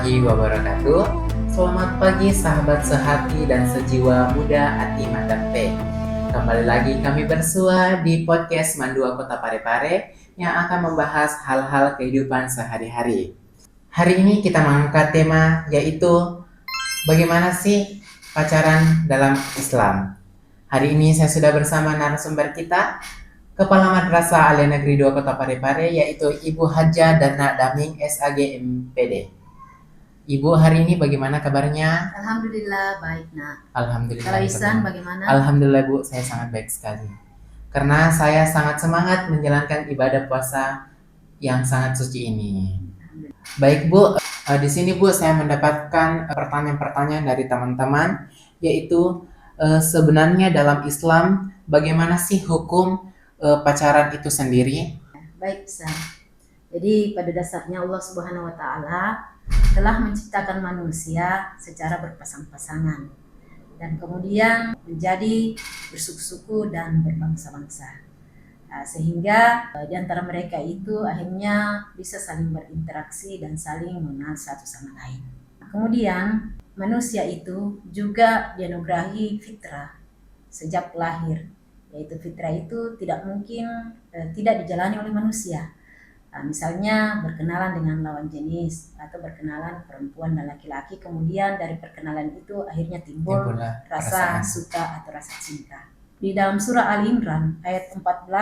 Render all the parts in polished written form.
warahmatullahi wabarakatuh. Selamat pagi sahabat sehati dan sejiwa muda Ati Mandampe. Kembali lagi kami bersua di podcast Mandua Kota Parepare yang akan membahas hal-hal kehidupan sehari-hari. Hari ini kita mengangkat tema yaitu bagaimana sih pacaran dalam Islam. Hari ini saya sudah bersama narasumber kita, Kepala Madrasah Alia Negeri 2 Kota Parepare, yaitu Ibu Hajah Darna Daming SAG MPD. Ibu, hari ini bagaimana kabarnya? Alhamdulillah baik, Nak. Alhamdulillah. Kalau Ihsan bagaimana? Alhamdulillah Bu, saya sangat baik sekali. Karena saya sangat semangat menjalankan ibadah puasa yang sangat suci ini. Baik Bu, di sini Bu saya mendapatkan pertanyaan-pertanyaan dari teman-teman, yaitu sebenarnya dalam Islam bagaimana sih hukum pacaran itu sendiri? Baik, Ihsan. Jadi pada dasarnya Allah Subhanahu wa taala telah menciptakan manusia secara berpasang-pasangan dan kemudian menjadi bersuku-suku dan berbangsa-bangsa. Sehingga di antara mereka itu akhirnya bisa saling berinteraksi dan saling mengenal satu sama lain. Kemudian manusia itu juga dianugerahi fitrah sejak lahir, yaitu fitrah itu tidak mungkin tidak dijalani oleh manusia. Misalnya berkenalan dengan lawan jenis atau berkenalan perempuan dan laki-laki, kemudian dari perkenalan itu akhirnya timbul rasa suka atau rasa cinta. Di dalam surah Ali Imran ayat 14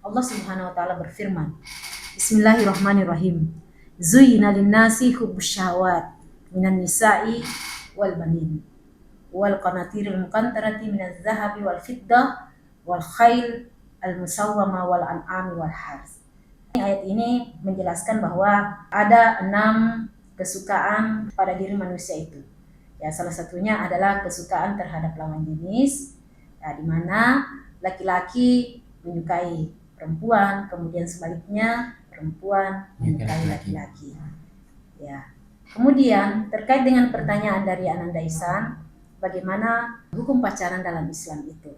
Allah Subhanahu wa taala berfirman, Bismillahirrahmanirrahim. Zuyyina lin-nasi hubbus syahawat minan nisa'i wal banin wal qanatiril muqantarati minaz zahabi wal fiddah wal khail al musawwama wal an'ami wal harz. Ayat ini menjelaskan bahwa ada 6 kesukaan pada diri manusia itu. Ya, salah satunya adalah kesukaan terhadap lawan jenis, ya, di mana laki-laki menyukai perempuan, kemudian sebaliknya perempuan menyukai laki-laki. Ya. Kemudian terkait dengan pertanyaan dari Ananda Ihsan, bagaimana hukum pacaran dalam Islam itu?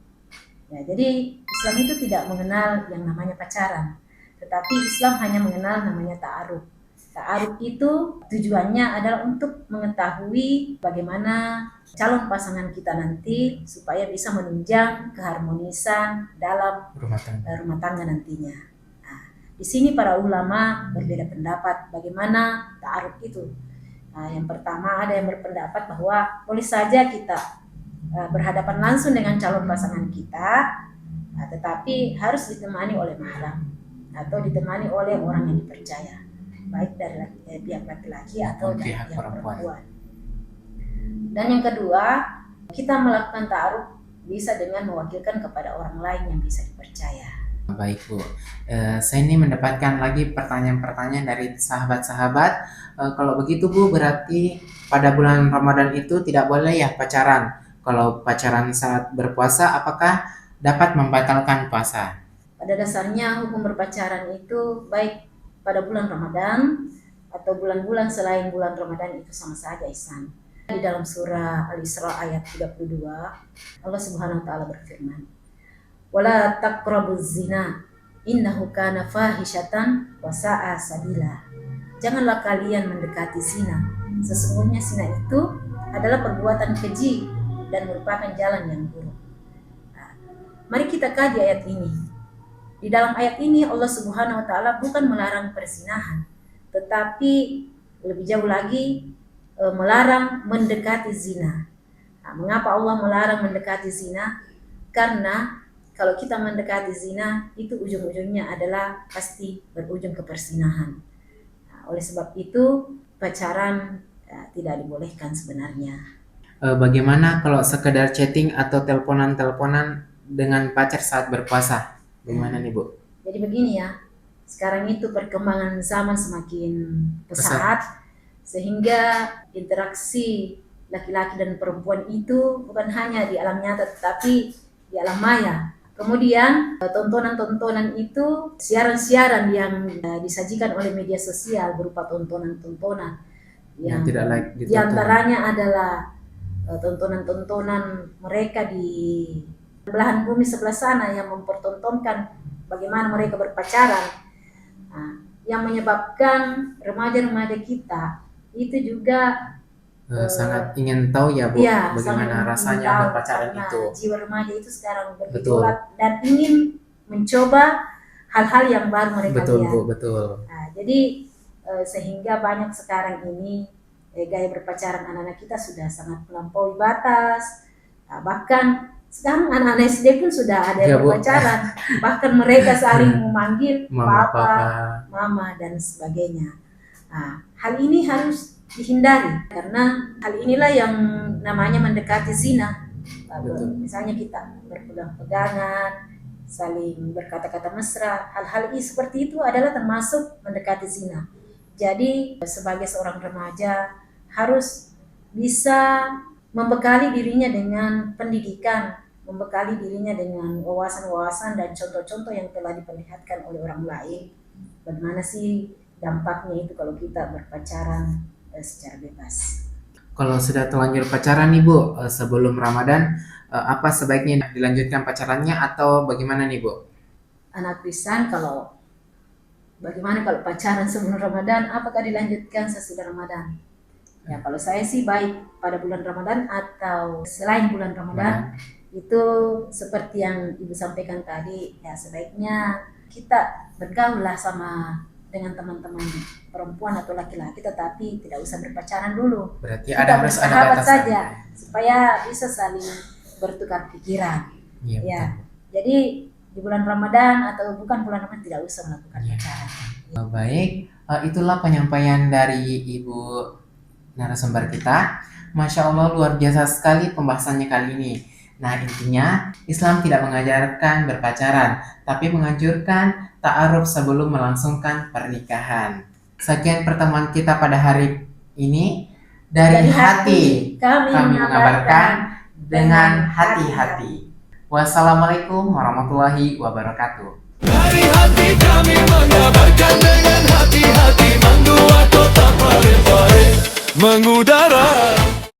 Ya, jadi Islam itu tidak mengenal yang namanya pacaran, tetapi Islam hanya mengenal namanya ta'aruf. Ta'aruf itu tujuannya adalah untuk mengetahui bagaimana calon pasangan kita nanti supaya bisa menunjang keharmonisan dalam rumah tangga nantinya. Nah, di sini para ulama berbeda pendapat bagaimana ta'aruf itu. Nah, yang pertama ada yang berpendapat bahwa boleh saja kita berhadapan langsung dengan calon pasangan kita, tetapi harus ditemani oleh mahram atau ditemani oleh orang yang dipercaya, baik dari pihak laki-laki atau dari pihak perempuan. Dan yang kedua, kita melakukan ta'aruf bisa dengan mewakilkan kepada orang lain yang bisa dipercaya. Baik Bu, saya ini mendapatkan lagi pertanyaan-pertanyaan dari sahabat-sahabat. Kalau begitu Bu, berarti pada bulan Ramadan itu tidak boleh ya pacaran. Kalau pacaran saat berpuasa, apakah dapat membatalkan puasa? Pada dasarnya hukum berpacaran itu baik pada bulan Ramadan atau bulan-bulan selain bulan Ramadan itu sama saja, Ihsan. Di dalam surah Al-Isra ayat 32 Allah Subhanahu wa taala berfirman, "Wala taqrabuz zina innahu kana fahisyatan wa sa'a sabila." Janganlah kalian mendekati zina. Sesungguhnya zina itu adalah perbuatan keji dan merupakan jalan yang buruk. Nah, mari kita kaji ayat ini. Di dalam ayat ini Allah Subhanahu wa taala bukan melarang perzinahan, tetapi lebih jauh lagi melarang mendekati zina. Nah, mengapa Allah melarang mendekati zina? Karena kalau kita mendekati zina itu ujung-ujungnya adalah pasti berujung ke perzinahan. Nah, oleh sebab itu pacaran tidak dibolehkan sebenarnya. Bagaimana kalau sekedar chatting atau teleponan dengan pacar saat berpuasa? Bagaimana nih Bu? Jadi begini ya, sekarang itu perkembangan zaman semakin pesat, sehingga interaksi laki-laki dan perempuan itu bukan hanya di alam nyata tetapi di alam maya. Kemudian tontonan-tontonan itu, siaran-siaran yang disajikan oleh media sosial berupa tontonan-tontonan yang tidak like diantaranya adalah tontonan-tontonan mereka di belahan bumi sebelah sana yang mempertontonkan bagaimana mereka berpacaran, yang menyebabkan remaja-remaja kita itu juga Sangat ingin tahu ya Bu, ya bagaimana sangat rasanya ingin tahu, berpacaran karena itu. jiwa remaja itu sekarang Betul, bergejolak dan ingin mencoba hal-hal yang baru mereka betul lihat. Bu, betul. Nah, jadi sehingga banyak sekarang ini gaya berpacaran anak-anak kita sudah sangat melampaui batas. Nah, bahkan sekarang anak-anak SD pun sudah ada Ya yang Bu, berpacaran, bahkan mereka saling memanggil Mama, papa, Papa. mama dan sebagainya. Nah, hal ini harus dihindari karena hal inilah yang namanya mendekati zina. Betul. Misalnya kita berpegang-pegangan, saling berkata-kata mesra, hal-hal seperti itu adalah termasuk mendekati zina. Jadi sebagai seorang remaja harus bisa membekali dirinya dengan pendidikan, membekali dirinya dengan wawasan-wawasan dan contoh-contoh yang telah diperlihatkan oleh orang lain. Bagaimana sih dampaknya itu kalau kita berpacaran secara bebas. Kalau sudah terlanjur pacaran nih Bu, sebelum Ramadan, apa sebaiknya dilanjutkan pacarannya atau bagaimana nih Bu? Anak pisan kalau bagaimana kalau pacaran sebelum Ramadan, apakah dilanjutkan sesudah Ramadan? Ya kalau saya sih baik pada bulan Ramadan atau selain bulan Ramadan, itu seperti yang Ibu sampaikan tadi, ya sebaiknya kita bergaul lah sama dengan teman-teman perempuan atau laki-laki, tetapi tidak usah berpacaran dulu. Berarti Kita ada harus ada bersahabat batasan. saja supaya bisa saling bertukar pikiran. Iya, Ya, betul. jadi di bulan Ramadan atau bukan bulan Ramadan tidak usah melakukan Iya. pacaran. Baik, itulah penyampaian dari Ibu narasumber kita. Masya Allah, luar biasa sekali pembahasannya kali ini. Nah, intinya Islam tidak mengajarkan berpacaran, tapi menganjurkan ta'aruf sebelum melangsungkan pernikahan. Sekian pertemuan kita pada hari ini. Dari hati kami mengabarkan dengan hati-hati. Wassalamualaikum warahmatullahi wabarakatuh. Dari hati kami mengabarkan dengan hati-hati, Mandu Kota Parepare mengudara.